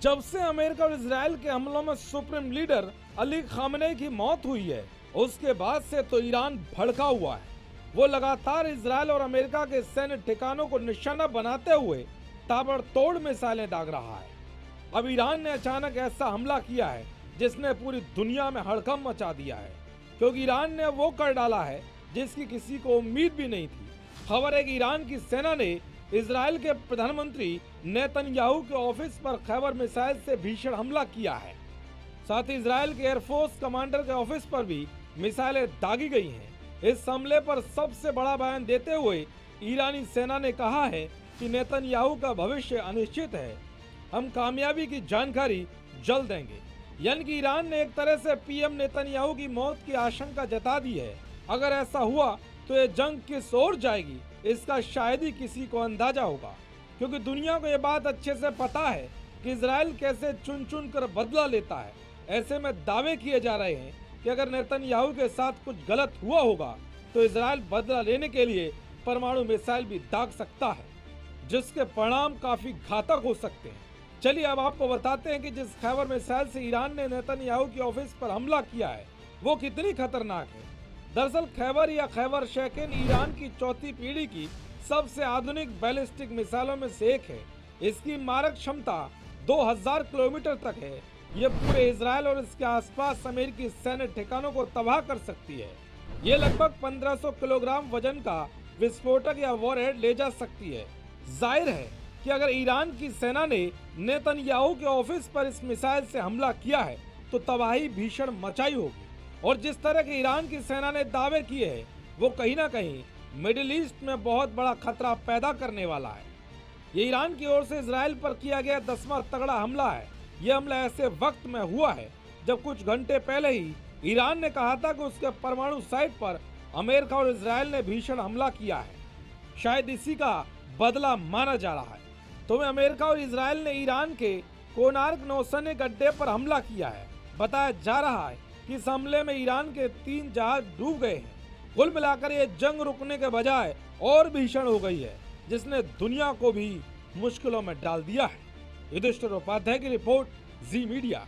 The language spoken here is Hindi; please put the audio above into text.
जब से अमेरिका और इजराइल के हमलों में सुप्रीम लीडर अली खामेनी की मौत हुई है, उसके बाद से तो ईरान भड़का हुआ है। वो लगातार इजराइल और अमेरिका के सैन्य ठिकानों को निशाना बनाते हुए ताबड़तोड़ मिसाइलें दाग रहा है। अब ईरान ने अचानक ऐसा हमला किया है जिसने पूरी दुनिया में हड़कंप मचा दिया है, क्योंकि ईरान ने वो कर डाला है जिसकी किसी को उम्मीद भी नहीं थी। खबर है कि ईरान की सेना ने इजराइल के प्रधानमंत्री नेतन्याहू के ऑफिस पर खैबर मिसाइल से भीषण हमला किया है। साथ ही इजराइल के एयरफोर्स कमांडर के ऑफिस पर भी मिसाइलें दागी गई हैं। इस हमले पर सबसे बड़ा बयान देते हुए ईरानी सेना ने कहा है कि नेतन्याहू का भविष्य अनिश्चित है, हम कामयाबी की जानकारी जल्द देंगे। यानी कि ईरान ने एक तरह से पीएम नेतन्याहू की मौत की आशंका जता दी है। अगर ऐसा हुआ तो ये जंग किस ओर जाएगी, इसका शायद ही किसी को अंदाजा होगा, क्योंकि दुनिया को ये बात अच्छे से पता है कि इजराइल कैसे चुन चुन कर बदला लेता है। ऐसे में दावे किए जा रहे हैं कि अगर नेतन्याहू के साथ कुछ गलत हुआ होगा तो इजराइल बदला लेने के लिए परमाणु मिसाइल भी दाग सकता है, जिसके परिणाम काफी घातक हो सकते हैं। चलिए अब आपको बताते हैं कि जिस खैबर मिसाइल से ईरान ने नेतन्याहू के ऑफिस पर हमला किया है वो कितनी खतरनाक है। दरअसल खैबर या खैबर शैकिन ईरान की चौथी पीढ़ी की सबसे आधुनिक बैलिस्टिक मिसाइलों में से एक है। इसकी मारक क्षमता 2000 किलोमीटर तक है। ये पूरे इजराइल और इसके आसपास अमेरिकी सैन्य ठिकानों को तबाह कर सकती है। ये लगभग 1500 किलोग्राम वजन का विस्फोटक या वॉरहेड ले जा सकती है। जाहिर है कि अगर ईरान की सेना ने नेतन्याहू के ऑफिस पर इस मिसाइल से हमला किया है तो तबाही भीषण मचाई होगी। और जिस तरह की ईरान की सेना ने दावे किए हैं वो कहीं ना कहीं मिडिल ईस्ट में बहुत बड़ा खतरा पैदा करने वाला है। ये ईरान की ओर से इजराइल पर किया गया 10वां तगड़ा हमला है। यह हमला ऐसे वक्त में हुआ है जब कुछ घंटे पहले ही ईरान ने कहा था कि उसके परमाणु साइट पर अमेरिका और इजराइल ने भीषण हमला किया है। शायद इसी का बदला माना जा रहा है। तो अमेरिका और इजराइल ने ईरान के कोनार्क नौसैनिक अड्डे पर हमला किया है। बताया जा रहा है कि इस हमले में ईरान के 3 जहाज डूब गए हैं। कुल मिलाकर ये जंग रुकने के बजाय और भीषण हो गई है, जिसने दुनिया को भी मुश्किलों में डाल दिया है। युधिष्ठिर उपाध्याय की रिपोर्ट, जी मीडिया।